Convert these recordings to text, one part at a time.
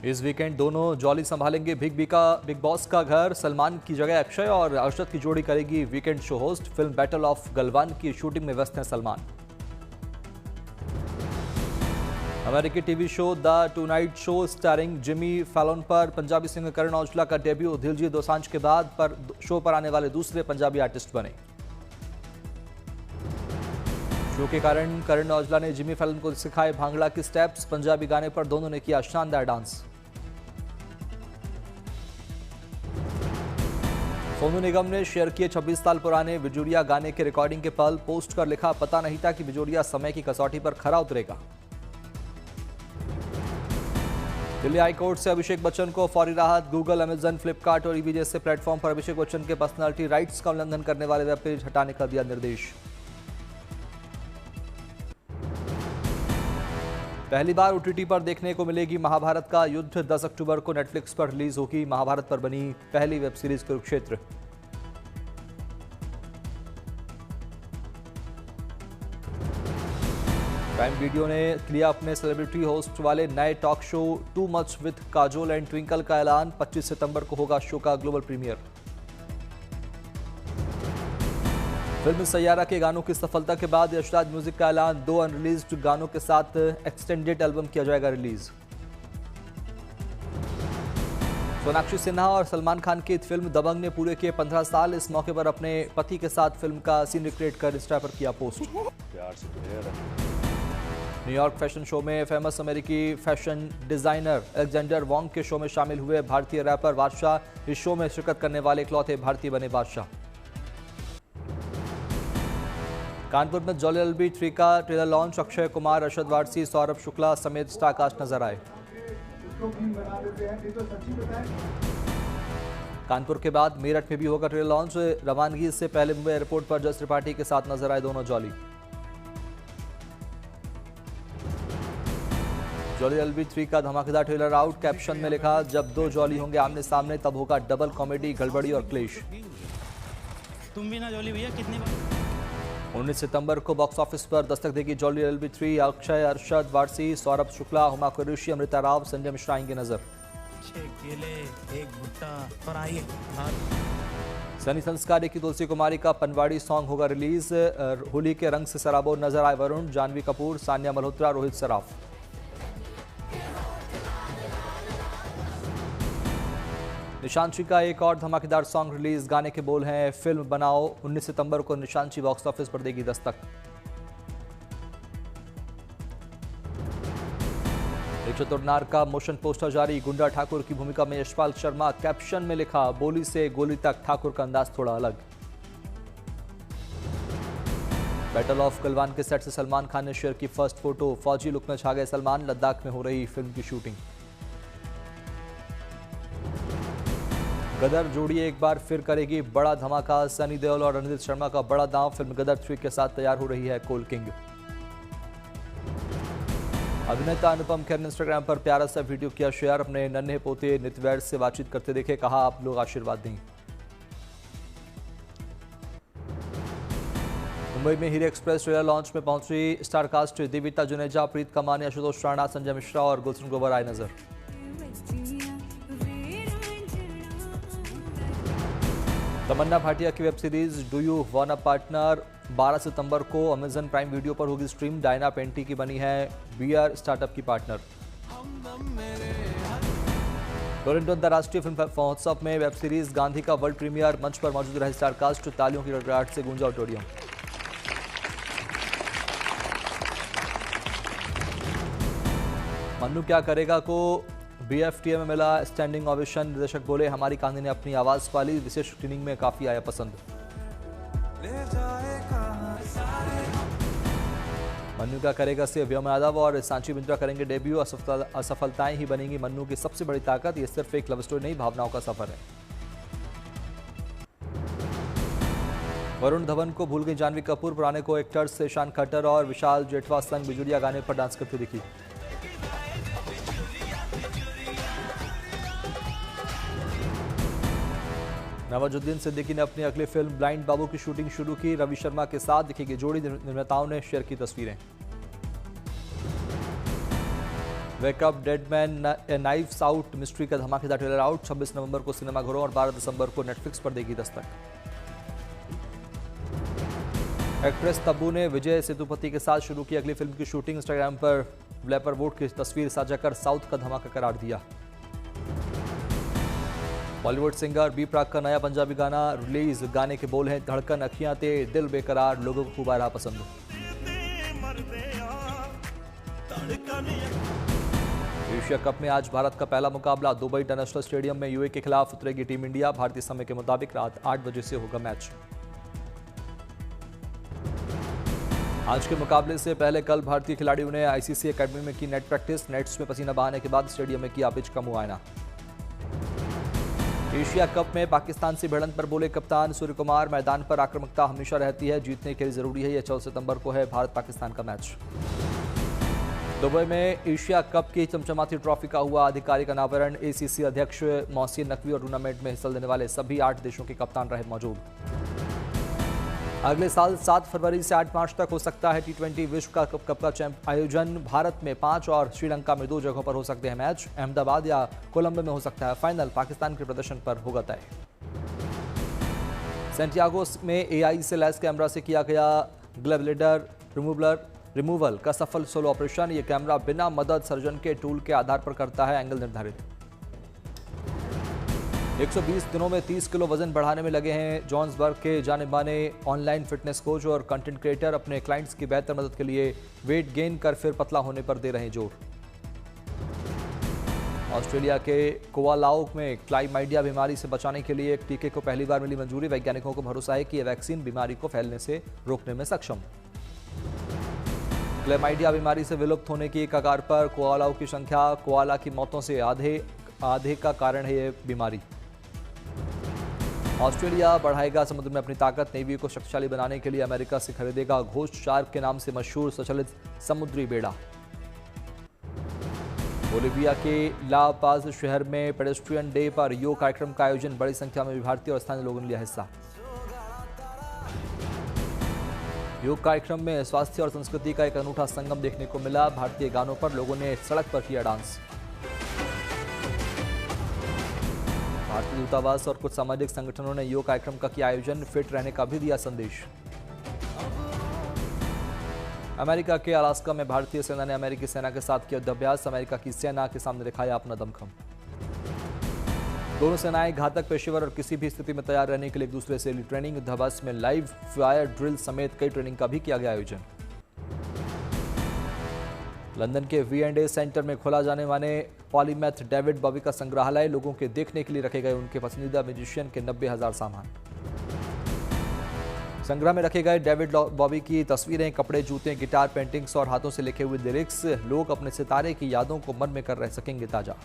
इस वीकेंड दोनों जॉली संभालेंगे बिग बॉस का घर। सलमान की जगह अक्षय और अरशद की जोड़ी करेगी weekend show host. Film battle of Galwan की शूटिंग में व्यस्त हैं सलमान। अमेरिकी TV show the tonight show starring Jimmy Fallon पर पंजाबी सिंगर करण औजला का डेब्यू। दिलजीत दोसांझ के बाद शो पर आने वाले दूसरे पंजाबी आर्टिस्ट बने। शो के कारण करण औजला ने जिमी फैलोन को सिखाए भांगड़ा के स्टेप्स। पंजाबी गाने पर दोनों ने किया शानदार डांस। सोनू निगम ने शेयर किए 26 साल पुराने बिजोरिया गाने के रिकॉर्डिंग के पल। पोस्ट कर लिखा, पता नहीं था कि बिजोरिया समय की कसौटी पर खरा उतरेगा। दिल्ली हाईकोर्ट से अभिषेक बच्चन को फौरी राहत। गूगल, अमेजन, फ्लिपकार्ट और ईबी जैसे प्लेटफॉर्म पर अभिषेक बच्चन के पर्सनालिटी राइट्स का उल्लंघन करने वाले वेब पेज हटाने का दिया निर्देश। पहली बार ओटीटी पर देखने को मिलेगी महाभारत का युद्ध। 10 अक्टूबर को नेटफ्लिक्स पर रिलीज होगी। महाभारत पर बनी पहली web series Kurukshetra. Prime video ने किया अपने सेलिब्रिटी होस्ट वाले नए talk show too much with Kajol and twinkle का ऐलान। 25 सितंबर को होगा शो का ग्लोबल प्रीमियर। फिल्म सैयारा के गानों की सफलता के बाद यशराज म्यूजिक का ऐलान। 2 अनरिलीज्ड गानों के साथ एक्सटेंडेड एल्बम किया जाएगा रिलीज। सोनाक्षी सिन्हा और सलमान खान की फिल्म दबंग ने पूरे किए 15 साल। इस मौके पर अपने पति के साथ फिल्म का सीन रिक्रिएट कर इंस्टा पर किया पोस्ट। न्यूयॉर्क फैशन शो में फेमस अमेरिकी फैशन डिजाइनर अलेक्जेंडर वोंग के शो में शामिल हुए भारतीय रैपर बादशाह। इस शो में शिरकत करने वाले इकलौते भारतीय बने बादशाह। कानपुर में जॉली एलबी 3 का ट्रेलर लॉन्च। अक्षय कुमार, अरशद वारसी, सौरभ शुक्ला समेत स्टार कास्ट नजर आए। कानपुर के बाद मेरठ में भी होगा ट्रेलर लॉन्च। रवानगी से पहले मुंबई एयरपोर्ट पर जस त्रिपाठी के साथ नजर आए दोनों जॉली। जॉली एलबी 3 का धमाकेदार ट्रेलर आउट। कैप्शन में लिखा, जब 2 जॉली होंगे आमने सामने तब होगा डबल कॉमेडी, गड़बड़ी और क्लेश। तुम भी ना जॉली भैया कितनी 19 सितंबर को बॉक्स ऑफिस पर दस्तक देगी जॉली एलबी 3। अक्षय, अरशद वारसी, सौरभ शुक्ला, हुमा कुरैशी, अमृता राव, संजय मिश्रा आएंगे नजर। एक भुट्टा पर आइए। सनी संस्कारी की तुलसी कुमारी का पनवाड़ी सॉन्ग होगा रिलीज। होली के रंग से सराबोर नजर आए वरुण, जानवी कपूर, सानिया मल्होत्रा, रोहित सराफ। निशांशी का एक और धमाकेदार सॉन्ग रिलीज। गाने के बोल हैं, फिल्म बनाओ। 19 सितंबर को निशांशी बॉक्स ऑफिस पर देगी दस्तक। एक चतुर्नार का मोशन पोस्टर जारी। गुंडा ठाकुर की भूमिका में यशपाल शर्मा। कैप्शन में लिखा, बोली से गोली तक ठाकुर का अंदाज थोड़ा अलग। बैटल ऑफ गलवान के सेट से सलमान खान ने शेयर की फर्स्ट फोटो। फौजी लुक में छा गए सलमान। लद्दाख में हो रही फिल्म की शूटिंग। गदर जोड़ी एक बार फिर करेगी बड़ा धमाका। सनी देओल और रणजीत शर्मा का बड़ा दांव। फिल्म गदर 3 के साथ तैयार हो रही है कोल किंग। अभिनेता अनुपम खेर ने इंस्टाग्राम पर प्यारा सा वीडियो किया शेयर। अपने नन्हे पोते नितवैर से बातचीत करते देखे, कहा आप लोग आशीर्वाद दें। मुंबई में हीरे एक्सप्रेस ट्रेलर लॉन्च में पहुंची स्टारकास्ट। देविता जुनेजा, प्रीत कमानी, आशुतोष राणा, संजय मिश्रा और गुलशन ग्रोवर आए नजर। तमन्ना भाटिया की web series do you want a partner 12 सितंबर को अमेजन प्राइम वीडियो पर होगी स्ट्रीम। डायना पेंटी की बनी है बीआर स्टार्टअप की पार्टनर। टोरंटो अंतर्राष्ट्रीय फिल्म महोत्सव में वेब सीरीज गांधी का वर्ल्ड प्रीमियर। मंच पर मौजूद रहे स्टारकास्ट। तालियों की गड़गड़ाहट से गूंजा ऑडिटोरियम। मन्नू क्या करेगा को बीएफटीए में मिला स्टैंडिंग ओवेशन। निर्देशक बोले, हमारी कहानी ने अपनी आवाज पाली। विशेष स्क्रीनिंग में काफी आया पसंद। मन्नू क्या करेगा से व्योम यादव और सांची मिंत्रा करेंगे डेब्यू। असफलताएं ही बनेंगी मन्नू की सबसे बड़ी ताकत। ये सिर्फ एक लव स्टोरी नहीं, भावनाओं का सफर है। वरुण धवन को भूल गई जानवी कपूर। पुराने को एक्टर्स ईशान खट्टर और विशाल जेठवा संग बिजुरिया गाने पर डांस करती दिखी। नवाजुद्दीन सिद्दीकी ने अपनी अगली फिल्म ब्लाइंड बाबू की शूटिंग शुरू की। रवि शर्मा के साथ दिखेगी जोड़ी। निर्माताओं ने शेयर की तस्वीरें। Wake up dead man knifes out mystery का धमाकेदार ट्रेलर आउट। 26 नवंबर को सिनेमाघरों और 12 दिसंबर को नेटफ्लिक्स पर देगी दस्तक। एक्ट्रेस तब्बू ने विजय सेतुपति के साथ शुरू की अगली फिल्म की शूटिंग। इंस्टाग्राम पर ब्लैपर वुड की तस्वीर साझा कर साउथ का धमाका करार दिया। बॉलीवुड सिंगर बी प्राक का नया पंजाबी गाना रिलीज। गाने के बोल हैं धड़कन अखियां ते दिल बेकरार, लोगों को खूब आ रहा पसंद। एशिया कप में आज भारत का पहला मुकाबला दुबई इंटरनेशनल स्टेडियम में यूएई के खिलाफ उतरेगी टीम इंडिया। भारतीय समय के मुताबिक रात 8 बजे से होगा मैच। आज के मुकाबले से पहले कल भारतीय खिलाड़ियों ने आईसीसी एकेडमी में की नेट प्रैक्टिस। नेट्स में पसीना बहाने के बाद स्टेडियम में किया पिच का मुआयना। एशिया कप में पाकिस्तान से भिड़ंत पर बोले कप्तान सूर्य कुमार, मैदान पर आक्रामकता हमेशा रहती है, जीतने के लिए जरूरी है। यह 14 सितंबर को है भारत पाकिस्तान का मैच। दुबई में एशिया कप की चमचमाती ट्रॉफी का हुआ आधिकारिक अनावरण। एसीसी अध्यक्ष मोहसिन नकवी और टूर्नामेंट में हिस्सा लेने वाले सभी 8 देशों के कप्तान रहे मौजूद। अगले साल 7 फरवरी से 8 मार्च तक हो सकता है T20 विश्व का कप का आयोजन। भारत में 5 और श्रीलंका में 2 जगहों पर हो सकते हैं मैच। अहमदाबाद या कोलंबो में हो सकता है फाइनल। पाकिस्तान के प्रदर्शन पर होगा तय। सेंटियागो में AI से लैस कैमरा से किया गया ग्लेवलेडर रिमूवल का सफल सोलो ऑपरेशन। ये कैमरा बिना मदद सर्जन के टूल के आधार पर करता है एंगल निर्धारित। 120 दिनों में 30 किलो वजन बढ़ाने में लगे हैं जॉन्सबर्ग के जाने माने ऑनलाइन फिटनेस कोच और कंटेंट क्रिएटर। अपने क्लाइंट्स की बेहतर मदद के लिए वेट गेन कर फिर पतला होने पर दे रहे हैं जोर। ऑस्ट्रेलिया के कोआलाओ में क्लाइमाइडिया बीमारी से बचाने के लिए एक टीके को पहली बार मिली मंजूरी। वैज्ञानिकों को भरोसा है कि यह वैक्सीन बीमारी को फैलने से रोकने में सक्षम। क्लाइमाइडिया बीमारी से विलुप्त होने की कगार पर कोआलाओ की संख्या। कोआला की मौतों से आधे का कारण है यह बीमारी। ऑस्ट्रेलिया बढ़ाएगा समुद्र में अपनी ताकत। नेवी को शक्तिशाली बनाने के लिए अमेरिका से खरीदेगा घोस्ट शार्क के नाम से मशहूर स्वचालित समुद्री बेड़ा। बोलिविया के ला पाज शहर में पेडेस्ट्रियन डे पर योग कार्यक्रम का आयोजन। बड़ी संख्या में भारतीय और स्थानीय लोगों ने लिया हिस्सा। योग कार्यक्रम में स्वास्थ्य और संस्कृति का एक अनूठा संगम देखने को मिला। भारतीय गानों पर लोगों ने सड़क पर किया डांस। भारतीय दूतावास और कुछ सामाजिक संगठनों ने योग कार्यक्रम का किया आयोजन। फिट रहने का भी दिया संदेश। अमेरिका के अलास्का में भारतीय सेना ने अमेरिकी सेना के साथ किया युद्धाभ्यास। अमेरिका की सेना के सामने दिखाया अपना दमखम। दोनों सेनाएं घातक पेशेवर और किसी भी स्थिति में तैयार रहने के लिए एक दूसरे से ली ट्रेनिंग। युद्धाभ्यास में लाइव फायर ड्रिल समेत कई ट्रेनिंग का भी किया गया आयोजन। लंदन के V&A सेंटर में खोला जाने वाले पॉलीमैथ डेविड बॉबी का संग्रहालय। लोगों के देखने के लिए रखे गए उनके पसंदीदा म्यूजिशियन के 90,000 सामान। संग्रह में रखे गए डेविड बॉबी की तस्वीरें, कपड़े, जूते, गिटार, पेंटिंग्स और हाथों से लिखे हुए लिरिक्स। लोग अपने सितारे की यादों को मन में कर रह सकेंगे ताजा।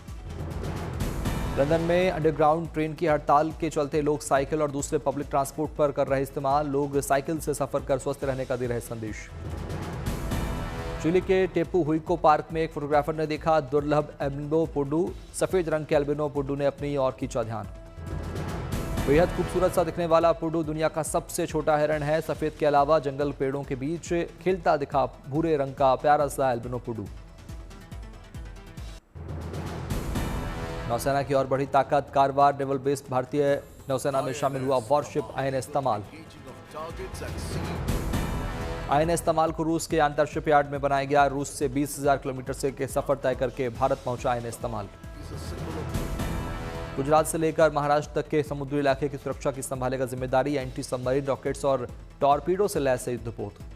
लंदन में अंडरग्राउंड ट्रेन की हड़ताल के चलते लोग साइकिल और दूसरे पब्लिक ट्रांसपोर्ट पर कर रहे इस्तेमाल। लोग साइकिल से सफर कर स्वस्थ रहने का दे रहे संदेश। चिली के टेपू हुइको पार्क में एक फोटोग्राफर ने देखा दुर्लभ एल्बिनो पुडू। सफेद रंग के एल्बिनो पुडू ने अपनी ओर खींचा ध्यान। बेहद खूबसूरत सा दिखने वाला पुडू दुनिया का सबसे छोटा हिरण है। सफेद के अलावा जंगल पेड़ों के बीच खिलता दिखा भूरे रंग का प्यारा सा एल्बिनो पुडू। नौसेना की ओर बढ़ी ताकत। कारवार नेवल बेस भारतीय नौसेना में शामिल हुआ वॉरशिप INS तमाल। INS तमाल को रूस के अंतरशिप यार्ड में बनाया गया। रूस से 20,000 किलोमीटर से के सफर तय करके भारत पहुंचा INS तमाल। गुजरात से लेकर महाराष्ट्र तक के समुद्री इलाके की सुरक्षा की संभालेगा जिम्मेदारी। एंटी सबमरीन रॉकेट्स और टॉर्पीडो से लैस युद्धपोत।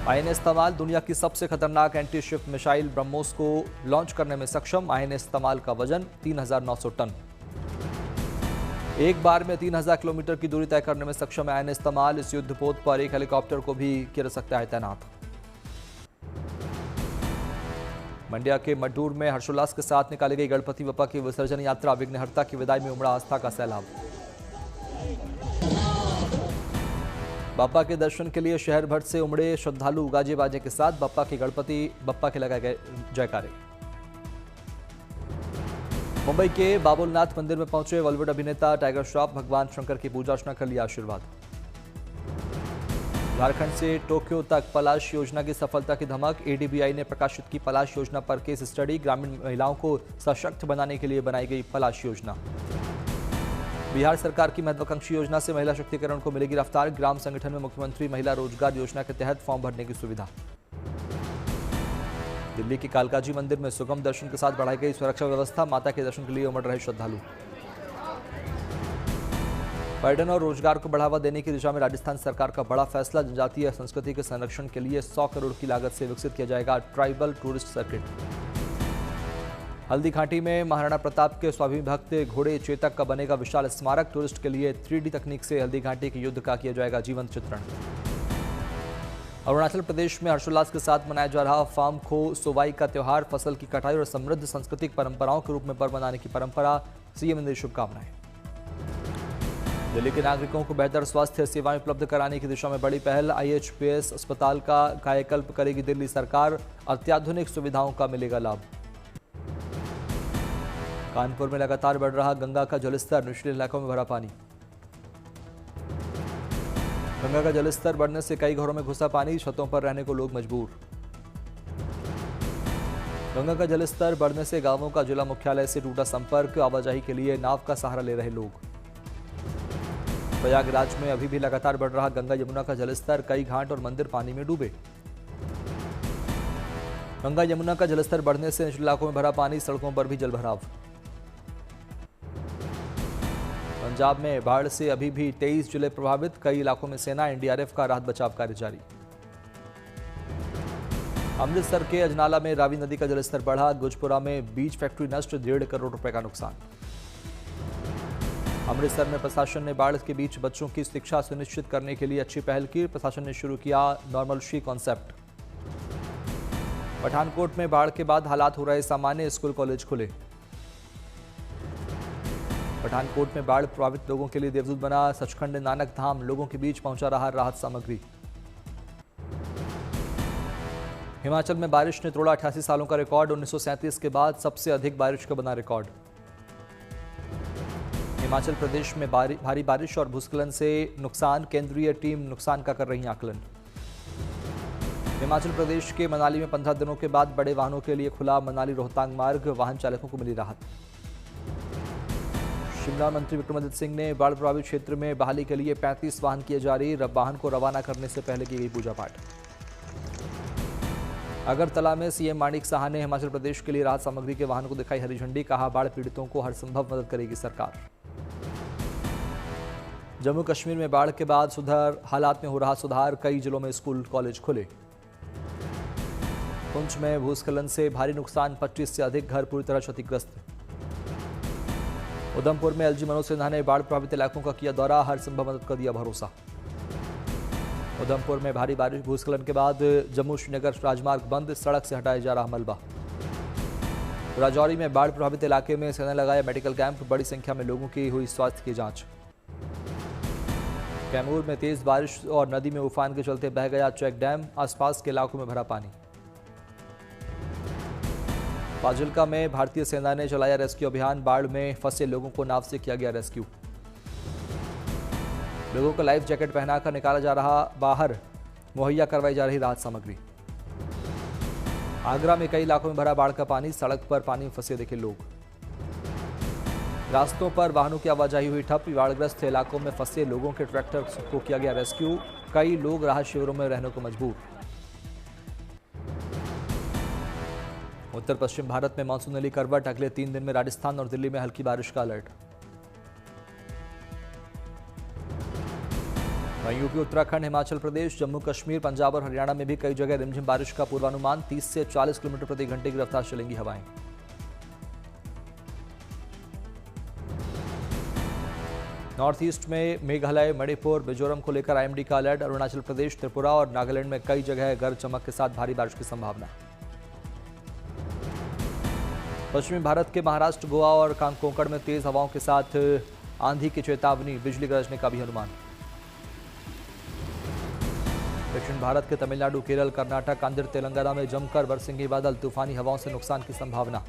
INS तमाल दुनिया की सबसे खतरनाक एंटी शिप मिसाइल ब्रह्मोस को लॉन्च करने में सक्षम। INS तमाल का वजन 3,900 टन। एक बार में 3,000 किलोमीटर की दूरी तय करने में सक्षम है INS तमाल। इस युद्धपोत पर एक हेलीकॉप्टर को भी किया जा सकता है तैनात। मंड्या के मड्डूर में हर्षोल्लास के साथ निकाली गई गणपति बप्पा की विसर्जन यात्रा। विघ्नहर्ता की विदाई में उमड़ा आस्था का सैलाब। बप्पा के दर्शन के लिए शहर भर से उमड़े श्रद्धालु। गाजे बाजे के साथ बप्पा के लगाए गए जयकारे। मुंबई के बाबुलनाथ मंदिर में पहुंचे बॉलीवुड अभिनेता टाइगर श्रॉफ। भगवान शंकर की पूजा अर्चना कर लिया आशीर्वाद। झारखंड से टोक्यो तक पलाश योजना की सफलता की धमक। एडीबीआई ने प्रकाशित की पलाश योजना पर केस स्टडी। ग्रामीण महिलाओं को सशक्त बनाने के लिए बनाई गई पलाश योजना। बिहार सरकार की महत्वाकांक्षी योजना से महिला शक्तिकरण को मिलेगी रफ्तार। ग्राम संगठन में मुख्यमंत्री महिला रोजगार योजना के तहत फॉर्म भरने की सुविधा। दिल्ली के कालकाजी मंदिर में सुगम दर्शन के साथ बढ़ाई गई सुरक्षा व्यवस्था। माता के दर्शन के लिए उमड़ रहे श्रद्धालु। पर्यटन और रोजगार को बढ़ावा देने की दिशा में राजस्थान सरकार का बड़ा फैसला। जनजातीय संस्कृति के संरक्षण के लिए 100 करोड़ की लागत से विकसित किया जाएगा tribal tourist circuit. Haldi Ghati में महाराणा प्रताप के स्वाभिमान भक्त घोड़े चेतक का बनेगा विशाल स्मारक। टूरिस्ट के लिए 3D तकनीक से हल्दी घाटी के युद्ध का किया जाएगा जीवंत चित्रण। अरुणाचल प्रदेश में हर्षोल्लास के साथ मनाया जा रहा फार्म खो सोवाई का त्यौहार। फसल की कटाई और समृद्ध सांस्कृतिक परंपराओं के रूप में पर्व मनाने की परंपरा। सीएम ने शुभकामनाएं। दिल्ली के नागरिकों को बेहतर स्वास्थ्य सेवाएं उपलब्ध कराने की दिशा में बड़ी पहल। IHPS अस्पताल का कायाकल्प करेगी दिल्ली सरकार। अत्याधुनिक सुविधाओं का मिलेगा लाभ। कानपुर में लगातार बढ़ रहा गंगा का जलस्तर। निचले इलाकों में भरा पानी। गंगा का जलस्तर बढ़ने से कई घरों में घुसा पानी। छतों पर रहने को लोग मजबूर। गंगा का जलस्तर बढ़ने से गांवों का जिला मुख्यालय से टूटा संपर्क। आवाजाही के लिए नाव का सहारा ले रहे लोग। प्रयागराज में अभी भी लगातार बढ़ रहा गंगा यमुना का जलस्तर। कई घाट और मंदिर पानी में डूबे। गंगा यमुना का जलस्तर बढ़ने से निचले इलाकों में भरा पानी। सड़कों पर भी जलभराव। पंजाब में बाढ़ से अभी भी 23 जिले प्रभावित। कई इलाकों में सेना एनडीआरएफ का राहत बचाव कार्य जारी। अमृतसर के अजनाला में रावी नदी का जलस्तर बढ़ा। गुजपुरा में बीज फैक्ट्री नष्ट। 1.5 करोड़ रुपए का नुकसान। अमृतसर में प्रशासन ने बाढ़ के बीच बच्चों की शिक्षा सुनिश्चित करने के लिए अच्छी पहल की। प्रशासन ने शुरू किया नॉर्मलशी कॉन्सेप्ट। पठानकोट में बाढ़ के बाद हालात हो रहे सामान्य। स्कूल कॉलेज खुले। पठानकोट में बाढ़ प्रभावित लोगों के लिए देवदूत बना सचखंड नानक धाम। लोगों के बीच पहुंचा रहा राहत सामग्री। हिमाचल में बारिश ने तोड़ा 88 सालों का रिकॉर्ड। 1937 के बाद सबसे अधिक बारिश का बना रिकॉर्ड। हिमाचल प्रदेश में भारी बारिश और भूस्खलन से नुकसान। केंद्रीय टीम नुकसान का कर रही आकलन। हिमाचल प्रदेश के मनाली में 15 दिनों के बाद बड़े वाहनों के लिए खुला मनाली रोहतांग मार्ग। वाहन चालकों को मिली राहत। शिमला मंत्री विक्रमादित्य सिंह ने बाढ़ प्रभावित क्षेत्र में बहाली के लिए 35 वाहन किए जारी। वाहन को रवाना करने से पहले की गई पूजा पाठ। अगरतला में सीएम माणिक साहा ने हिमाचल प्रदेश के लिए राहत सामग्री के वाहन को दिखाई हरी झंडी। कहा बाढ़ पीड़ितों को हर संभव मदद करेगी सरकार। जम्मू कश्मीर में बाढ़ के बाद हालात में हो रहा सुधार। कई जिलों में स्कूल कॉलेज खुले। पुंछ में भूस्खलन से भारी नुकसान। 25 से अधिक घर पूरी तरह क्षतिग्रस्त। उधमपुर में एलजी मनोज सिन्हा ने बाढ़ प्रभावित इलाकों का किया दौरा। हर संभव मदद का दिया भरोसा। उधमपुर में भारी बारिश भूस्खलन के बाद जम्मू श्रीनगर राजमार्ग बंद। सड़क से हटाया जा रहा मलबा। राजौरी में बाढ़ प्रभावित इलाके में सेना लगाया मेडिकल कैंप। बड़ी संख्या में लोगों की हुई स्वास्थ्य की जांच। कैमूर में तेज बारिश और नदी में उफान के चलते बह गया चेक डैम। आसपास के इलाकों में भरा पानी। फाजिल्का में भारतीय सेना ने चलाया रेस्क्यू अभियान। बाढ़ में फंसे लोगों को नाव से किया गया रेस्क्यू। लोगों को लाइफ जैकेट पहनाकर निकाला जा रहा बाहर। मुहैया करवाई जा रही राहत सामग्री। आगरा में कई इलाकों में भरा बाढ़ का पानी। सड़क पर पानी में फंसे देखे लोग। रास्तों पर वाहनों की आवाजाही हुई ठप। बाढ़ग्रस्त इलाकों में फंसे लोगों के ट्रैक्टर को किया गया रेस्क्यू। कई लोग राहत शिविरों में रहने को मजबूर। उत्तर पश्चिम भारत में मानसून ने ली करवट। अगले 3 दिन में राजस्थान और दिल्ली में हल्की बारिश का अलर्ट। वहीं यूपी, उत्तराखंड, हिमाचल प्रदेश, जम्मू कश्मीर, पंजाब और हरियाणा में भी कई जगह रिमझिम बारिश का पूर्वानुमान। 30 से 40 किलोमीटर प्रति घंटे की रफ्तार चलेंगी हवाएं। नॉर्थ ईस्ट में मेघालय, मणिपुर, मिजोरम को लेकर आईएमडी का अलर्ट। अरुणाचल प्रदेश, त्रिपुरा और नागालैंड में कई जगह गरज चमक के साथ भारी बारिश की संभावना। पश्चिमी भारत के महाराष्ट्र, गोवा और कोंकण में तेज हवाओं के साथ आंधी की चेतावनी। बिजली गरजने का भी अनुमान। दक्षिण भारत के तमिलनाडु, केरल, कर्नाटक, आंध्र, तेलंगाना में जमकर बरसेंगे बादल। तूफानी हवाओं से नुकसान की संभावना।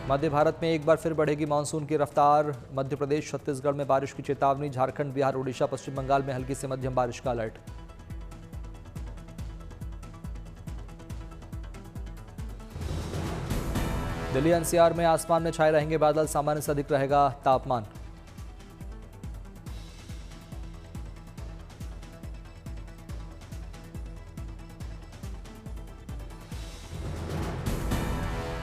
मध्य भारत में एक बार फिर बढ़ेगी मानसून की रफ्तार। मध्य प्रदेश छत्तीसगढ़ में बारिश की चेतावनी। झारखंड, बिहार, ओडिशा, पश्चिम बंगाल में हल्की से मध्यम बारिश का अलर्ट। दिल्ली एनसीआर में आसमान में छाए रहेंगे बादल। सामान्य से अधिक रहेगा तापमान।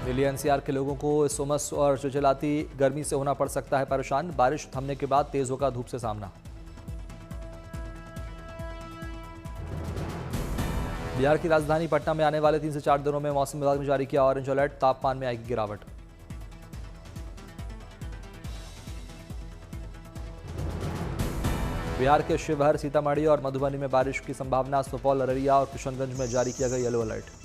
दिल्ली एनसीआर के लोगों को इस उमस और चिलचिलाती गर्मी से होना पड़ सकता है परेशान। बारिश थमने के बाद तेज होगा धूप से सामना। बिहार की राजधानी पटना में आने वाले 3 से 4 दिनों में मौसम विभाग ने जारी किया ऑरेंज अलर्ट। तापमान में आएगी गिरावट। बिहार के शिवहर, सीतामढ़ी और मधुबनी में बारिश की संभावना। सुपौल, अररिया और किशनगंज में जारी किया गया येलो अलर्ट।